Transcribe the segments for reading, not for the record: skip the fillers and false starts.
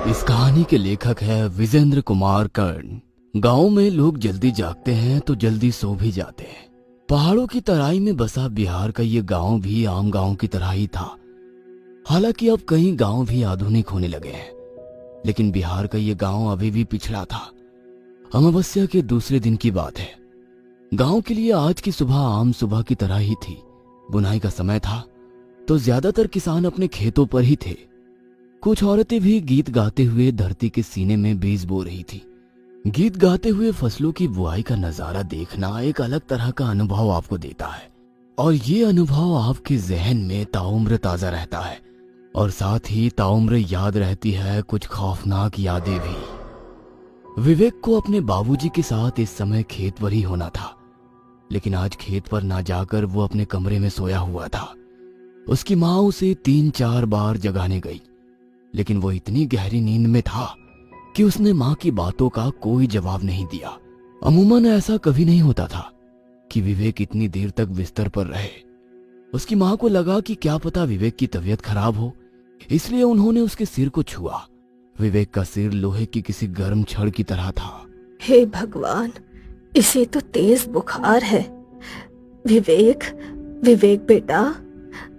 इस कहानी के लेखक है विजेंद्र कुमार कर्ण। गांव में लोग जल्दी जागते हैं तो जल्दी सो भी जाते हैं। पहाड़ों की तराई में बसा बिहार का ये गांव भी आम गांव की तरह ही था। हालांकि अब कई गांव भी आधुनिक होने लगे हैं, लेकिन बिहार का ये गांव अभी भी पिछड़ा था। अमावस्या के दूसरे दिन की बात है। गांव के लिए आज की सुबह आम सुबह की तरह ही थी। बुनाई का समय था तो ज्यादातर किसान अपने खेतों पर ही थे। कुछ औरतें भी गीत गाते हुए धरती के सीने में बीज बो रही थी। गीत गाते हुए फसलों की बुआई का नजारा देखना एक अलग तरह का अनुभव आपको देता है, और ये अनुभव आपके जहन में ताउम्र ताजा रहता है, और साथ ही ताउम्र याद रहती है कुछ खौफनाक यादें भी। विवेक को अपने बाबूजी के साथ इस समय खेत पर ही होना था, लेकिन आज खेत पर ना जाकर वो अपने कमरे में सोया हुआ था। उसकी माँ उसे 3-4 बार जगाने गई, लेकिन वो इतनी गहरी नींद में था कि उसने माँ की बातों का कोई जवाब नहीं दिया। अमूमन ऐसा कभी नहीं होता था कि विवेक इतनी देर तक बिस्तर पर रहे। उसकी माँ को लगा कि क्या पता विवेक की तबीयत खराब हो, इसलिए उन्होंने उसके सिर को छुआ। विवेक का सिर लोहे की किसी गर्म छड़ की तरह था। हे भगवान, इसे तो तेज बुखार है। विवेक, विवेक बेटा,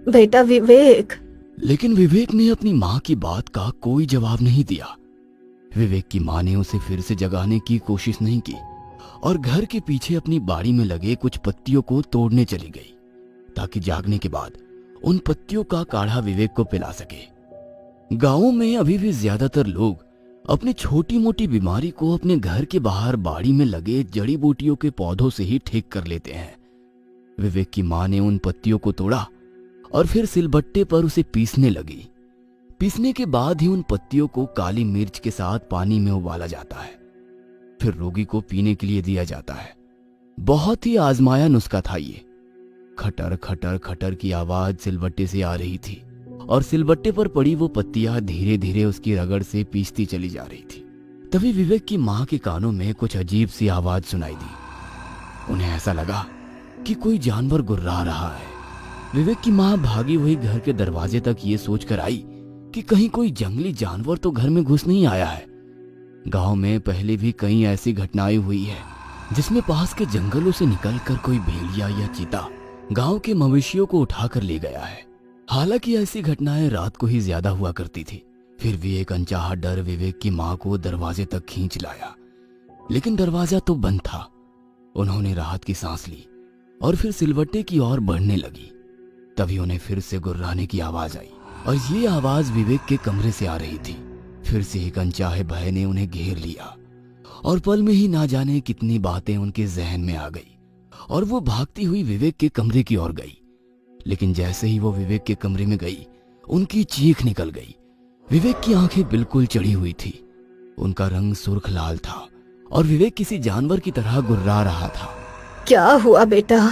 बेटा विवेक। लेकिन विवेक ने अपनी माँ की बात का कोई जवाब नहीं दिया। विवेक की माँ ने उसे फिर से जगाने की कोशिश नहीं की और घर के पीछे अपनी बाड़ी में लगे कुछ पत्तियों को तोड़ने चली गई, ताकि जागने के बाद उन पत्तियों का काढ़ा विवेक को पिला सके। गांवों में अभी भी ज्यादातर लोग अपनी छोटी मोटी बीमारी को अपने घर के बाहर बाड़ी में लगे जड़ी बूटियों के पौधों से ही ठीक कर लेते हैं। विवेक की माँ ने उन पत्तियों को तोड़ा और फिर सिलबट्टे पर उसे पीसने लगी। पीसने के बाद ही उन पत्तियों को काली मिर्च के साथ पानी में उबाला जाता है, फिर रोगी को पीने के लिए दिया जाता है। बहुत ही आजमाया नुस्खा था ये। खटर खटर खटर की आवाज सिलबट्टे से आ रही थी और सिलबट्टे पर पड़ी वो पत्तियां धीरे धीरे उसकी रगड़ से पीसती चली जा रही थी। तभी विवेक की माँ के कानों में कुछ अजीब सी आवाज सुनाई दी। उन्हें ऐसा लगा कि कोई जानवर गुर्रा रहा है। विवेक की माँ भागी हुई घर के दरवाजे तक ये सोचकर आई कि कहीं कोई जंगली जानवर तो घर में घुस नहीं आया है। गांव में पहले भी कई ऐसी घटनाएं हुई है जिसमें पास के जंगलों से निकलकर कोई भेड़िया या चीता गांव के मवेशियों को उठाकर ले गया है। हालांकि ऐसी घटनाएं रात को ही ज्यादा हुआ करती थी। फिर भी एक अनचाहा डर विवेक की माँ को दरवाजे तक खींच लाया, लेकिन दरवाजा तो बंद था। उन्होंने राहत की सांस ली और फिर सिलवट्टे की ओर बढ़ने लगी। तभी उन्हें फिर से गुर्राने की आवाज आई, और ये आवाज विवेक के कमरे से आ रही थी। फिर से एक अनचाहे भय ने उन्हें घेर लिया और पल में ही ना जाने कितनी बातें उनके जहन में आ गई, और वो भागती हुई विवेक के कमरे की ओर गई। लेकिन जैसे ही वो विवेक के कमरे में गई, उनकी चीख निकल गई। विवेक की आंखें बिल्कुल चढ़ी हुई थी, उनका रंग सुर्ख लाल था और विवेक किसी जानवर की तरह गुर्रा रहा था। क्या हुआ बेटा,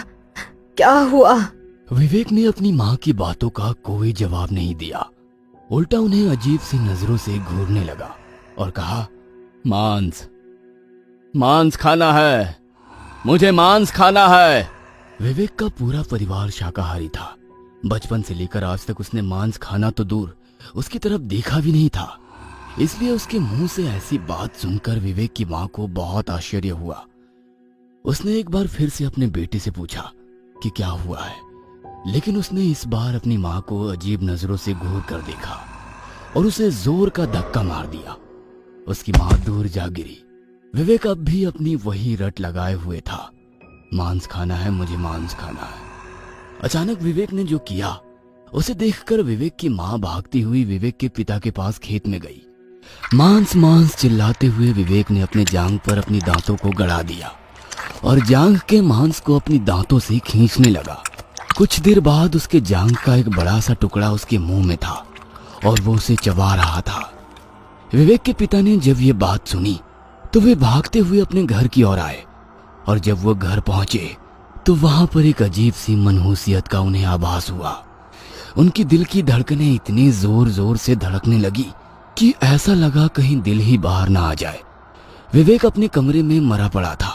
क्या हुआ? विवेक ने अपनी माँ की बातों का कोई जवाब नहीं दिया, उल्टा उन्हें अजीब सी नजरों से घूरने लगा और कहा, मांस, मांस खाना है, मुझे मांस खाना है। विवेक का पूरा परिवार शाकाहारी था। बचपन से लेकर आज तक उसने मांस खाना तो दूर, उसकी तरफ देखा भी नहीं था। इसलिए उसके मुंह से ऐसी बात सुनकर विवेक की माँ को बहुत आश्चर्य हुआ। उसने एक बार फिर से अपने बेटे से पूछा कि क्या हुआ है, लेकिन उसने इस बार अपनी माँ को अजीब नजरों से घूर कर देखा और उसे जोर का धक्का मार दिया। उसकी माँ दूर जा गिरी। विवेक अब भी अपनी वही रट लगाए हुए था, मांस खाना है, मुझे मांस खाना है। अचानक विवेक ने जो किया उसे देखकर विवेक की माँ भागती हुई विवेक के पिता के पास खेत में गई। मांस मांस चिल्लाते हुए विवेक ने अपने जांघ पर अपनी दांतों को गड़ा दिया और जांघ के मांस को अपनी दांतों से खींचने लगा। कुछ देर बाद उसके जांघ का एक बड़ा सा टुकड़ा उसके मुंह में था और वो उसे चबा रहा था। विवेक के पिता ने जब ये बात सुनी तो वे भागते हुए अपने घर की ओर आए, और जब वो घर पहुंचे तो वहां पर एक अजीब सी मनहूसियत का उन्हें आभास हुआ। उनकी दिल की धड़कनें इतनी जोर जोर से धड़कने लगी कि ऐसा लगा कहीं दिल ही बाहर ना आ जाए। विवेक अपने कमरे में मरा पड़ा था।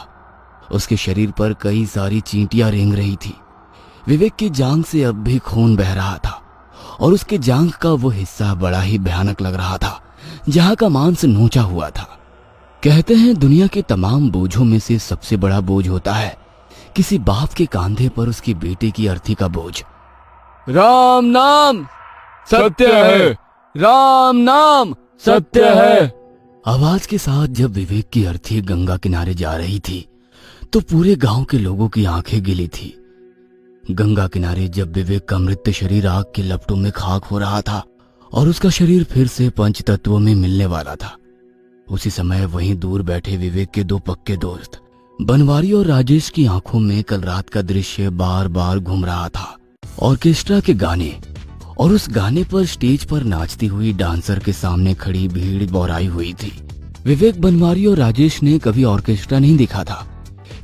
उसके शरीर पर कई सारी चींटियां रेंग रही थी। विवेक की जांघ से अब भी खून बह रहा था और उसके जांघ का वो हिस्सा बड़ा ही भयानक लग रहा था, जहां का मांस नोचा हुआ था। कहते हैं दुनिया के तमाम बोझों में से सबसे बड़ा बोझ होता है किसी बाप के कंधे पर उसकी बेटे की अर्थी का बोझ। राम नाम सत्य है, राम नाम सत्य है। आवाज के साथ जब विवेक की अर्थी गंगा किनारे जा रही थी तो पूरे गांव के लोगों की आंखें गिली थी। गंगा किनारे जब विवेक का मृत शरीर आग के लपटों में खाक हो रहा था और उसका शरीर फिर से पंच तत्वों में मिलने वाला था, उसी समय वहीं दूर बैठे विवेक के दो पक्के दोस्त बनवारी और राजेश की आंखों में कल रात का दृश्य बार बार घूम रहा था। ऑर्केस्ट्रा के गाने और उस गाने पर स्टेज पर नाचती हुई डांसर के सामने खड़ी भीड़ बौराई हुई थी। विवेक, बनवारी और राजेश ने कभी ऑर्केस्ट्रा नहीं देखा था,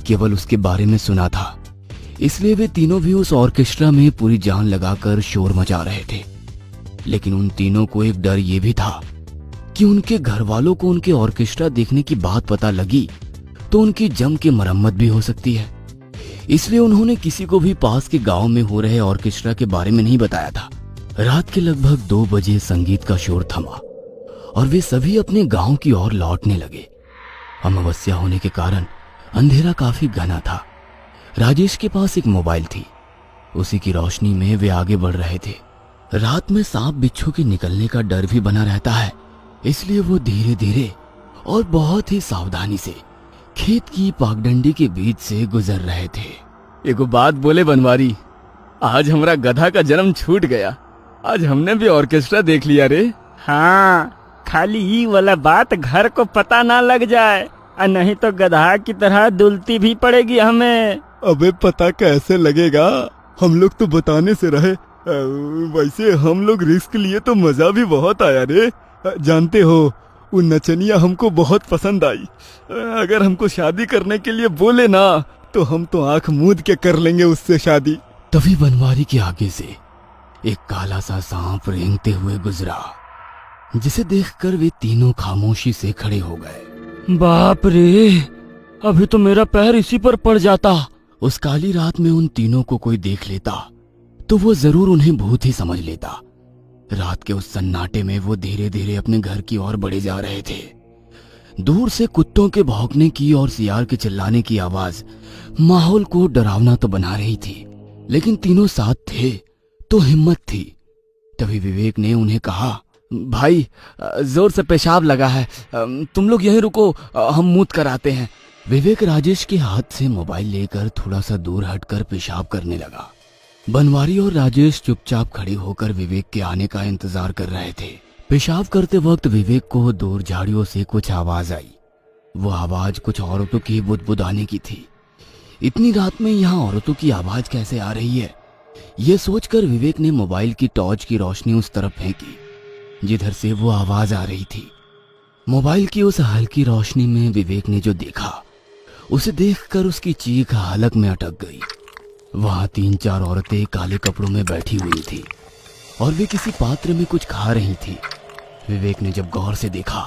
केवल उसके बारे में सुना था, इसलिए वे तीनों भी उस ऑर्केस्ट्रा में पूरी जान लगाकर शोर मचा रहे थे। लेकिन उन तीनों को एक डर ये भी था कि उनके घर वालों को उनके ऑर्केस्ट्रा देखने की बात पता लगी तो उनकी जम के मरम्मत भी हो सकती है। इसलिए उन्होंने किसी को भी पास के गांव में हो रहे ऑर्केस्ट्रा के बारे में नहीं बताया था। रात के लगभग 2 बजे संगीत का शोर थमा और वे सभी अपने गांव की ओर लौटने लगे। अमावस्या होने के कारण अंधेरा काफी घना था। राजेश के पास एक मोबाइल थी, उसी की रोशनी में वे आगे बढ़ रहे थे। रात में सांप बिच्छू के निकलने का डर भी बना रहता है, इसलिए वो धीरे धीरे और बहुत ही सावधानी से खेत की पागडंडी के बीच से गुजर रहे थे। एगो बात बोले बनवारी, आज हमारा गधा का जन्म छूट गया। आज हमने भी ऑर्केस्ट्रा देख लिया रे। हाँ, खाली ही वाला बात घर को पता ना लग जाए, और नहीं तो गधा की तरह दुलती भी पड़ेगी हमें। अबे पता कैसे लगेगा, हम लोग तो बताने से रहे। वैसे हम लोग रिस्क लिए तो मजा भी बहुत आया रे। जानते हो, वो नचनिया हमको बहुत पसंद आई। अगर हमको शादी करने के लिए बोले ना तो हम तो आंख मूंद के कर लेंगे उससे शादी। तभी बनवारी के आगे से एक काला सा सांप रेंगते हुए गुजरा, जिसे देखकर वे तीनों खामोशी से खड़े हो गए। बाप रे, अभी तो मेरा पैर इसी पर पड़ जाता। उस काली रात में उन तीनों को कोई देख लेता तो वो जरूर उन्हें भूत ही समझ लेता। रात के उस सन्नाटे में वो धीरे धीरे अपने घर की ओर बढ़े जा रहे थे। दूर से कुत्तों के भौंकने की और सियार के चिल्लाने की आवाज माहौल को डरावना तो बना रही थी, लेकिन तीनों साथ थे तो हिम्मत थी। तभी विवेक ने उन्हें कहा, भाई जोर से पेशाब लगा है, तुम लोग यहीं रुको, हम मूत कर आते हैं। विवेक राजेश के हाथ से मोबाइल लेकर थोड़ा सा दूर हटकर पेशाब करने लगा। बनवारी और राजेश चुपचाप खड़े होकर विवेक के आने का इंतजार कर रहे थे। पेशाब करते वक्त विवेक को दूर झाड़ियों से कुछ आवाज आई। वो आवाज कुछ औरतों की बुदबुदाने की थी। इतनी रात में यहाँ औरतों की आवाज कैसे आ रही है, ये सोचकर विवेक ने मोबाइल की टॉर्च की रोशनी उस तरफ फेंकी जिधर से वो आवाज आ रही थी। मोबाइल की उस हल्की रोशनी में विवेक ने जो देखा, उसे देखकर उसकी चीख हलक में अटक गई। वहां 3-4 औरतें काले कपड़ों में बैठी हुई थी और वे किसी पात्र में कुछ खा रही थी। विवेक ने जब गौर से देखा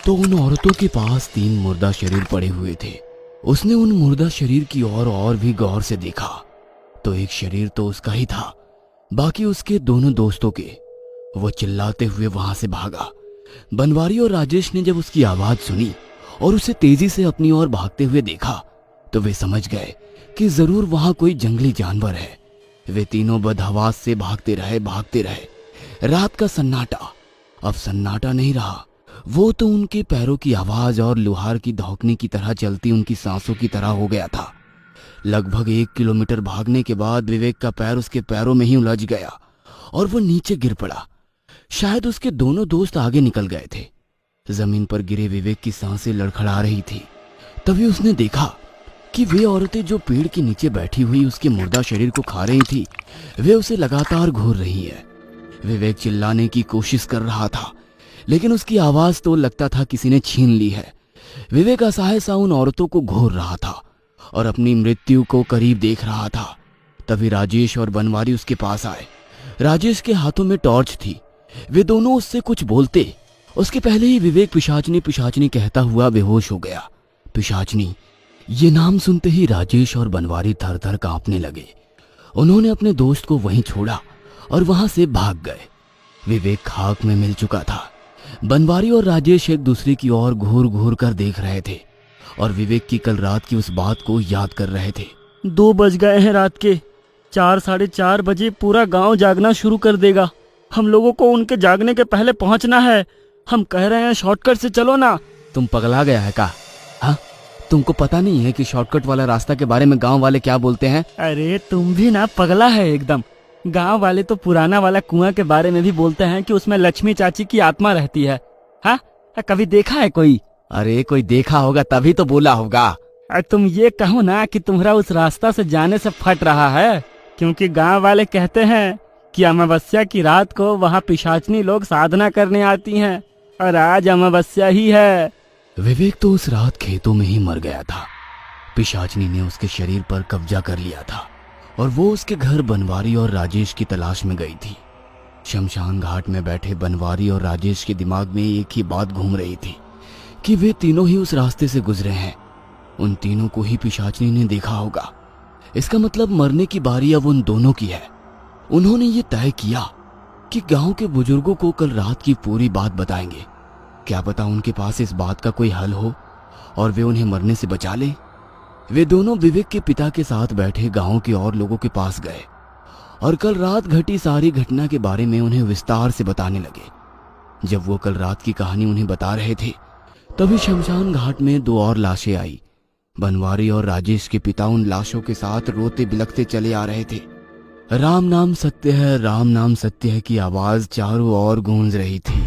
तो उन औरतों के पास 3 मुर्दा शरीर पड़े हुए थे। उसने उन मुर्दा शरीर की ओर और भी गौर से देखा तो एक शरीर तो उसका ही था, बाकी उसके दोनों दोस्तों के। वो चिल्लाते हुए वहां से भागा। बनवारी और राजेश ने जब उसकी आवाज सुनी और उसे तेजी से अपनी ओर भागते हुए देखा तो वे समझ गए कि जरूर वहां कोई जंगली जानवर है। वे तीनों बदहवास से भागते रहे। रात का सन्नाटा अब सन्नाटा नहीं रहा, वो तो उनके पैरों की आवाज और लुहार की धौंकने की तरह चलती उनकी सांसों की तरह हो गया था। लगभग 1 किलोमीटर भागने के बाद विवेक का पैर उसके पैरों में ही उलझ गया और वो नीचे गिर पड़ा। शायद उसके दोनों दोस्त आगे निकल गए थे। जमीन पर गिरे विवेक की सांसें लड़खड़ा रही थी। तभी उसने देखा कि वे औरतें जो पेड़ के नीचे बैठी हुई उसके मुर्दा शरीर को खा रही थी, वे उसे लगातार घूर रही है। विवेक चिल्लाने की कोशिश कर रहा था, लेकिन उसकी आवाज तो लगता था किसी ने छीन ली है। विवेक असहाय सा उन औरतों को घूर रहा था और अपनी मृत्यु को करीब देख रहा था। तभी राजेश और बनवारी उसके पास आए। राजेश के हाथों में टॉर्च थी। वे दोनों उससे कुछ बोलते उसके पहले ही विवेक पिशाचनी पिशाचनी कहता हुआ बेहोश हो गया। पिशाचनी, ये नाम सुनते ही राजेश और बनवारी थर थर कांपने लगे। उन्होंने अपने दोस्त को वहीं छोड़ा और वहां से भाग गए। विवेक खाक में मिल चुका था। बनवारी और राजेश एक दूसरे की ओर घूर घूर कर देख रहे थे और विवेक की कल रात की उस बात को याद कर रहे थे। 2 बज गए हैं रात के। 4 साढ़े 4 बजे पूरा गांव जागना शुरू कर देगा। हम लोगों को उनके जागने के पहले पहुंचना है। हम कह रहे हैं शॉर्टकट से चलो ना। तुम पगला गया है का? हाँ, तुमको पता नहीं है कि शॉर्टकट वाला रास्ता के बारे में गांव वाले क्या बोलते हैं? अरे तुम भी ना पगला है एकदम। गांव वाले तो पुराना वाला कुआं के बारे में भी बोलते हैं कि उसमें लक्ष्मी चाची की आत्मा रहती है। हाँ, कभी देखा है कोई? अरे कोई देखा होगा तभी तो बोला होगा। तुम ये कहो ना कि तुम्हारा उस रास्ता से जाने से फट रहा है, क्योंकि गांव वाले कहते हैं कि अमावस्या की रात को वहाँ पिशाचनी लोग साधना करने आती हैं और आज अमावस्या ही है। विवेक तो उस रात खेतों में ही मर गया था। पिशाचनी ने उसके शरीर पर कब्जा कर लिया था और वो उसके घर बनवारी और राजेश की तलाश में गई थी। शमशान घाट में बैठे बनवारी और राजेश के दिमाग में एक ही बात घूम रही थी कि वे तीनों ही उस रास्ते से गुजरे हैं। उन तीनों को ही पिशाचनी ने देखा होगा। इसका मतलब मरने की बारी अब उन दोनों की है। उन्होंने ये तय किया कि गांव के बुजुर्गों को कल रात की पूरी बात बताएंगे। क्या पता उनके पास इस बात का कोई हल हो और वे उन्हें मरने से बचा लें। वे दोनों विवेक के पिता के साथ बैठे गांव के और लोगों के पास गए और कल रात घटी सारी घटना के बारे में उन्हें विस्तार से बताने लगे। जब वो कल रात की कहानी उन्हें बता रहे थे तभी शमशान घाट में 2 और लाशें आई। बनवारी और राजेश के पिता उन लाशों के साथ रोते बिलखते चले आ रहे थे। राम नाम सत्य है, राम नाम सत्य है की आवाज चारों ओर गूंज रही थी।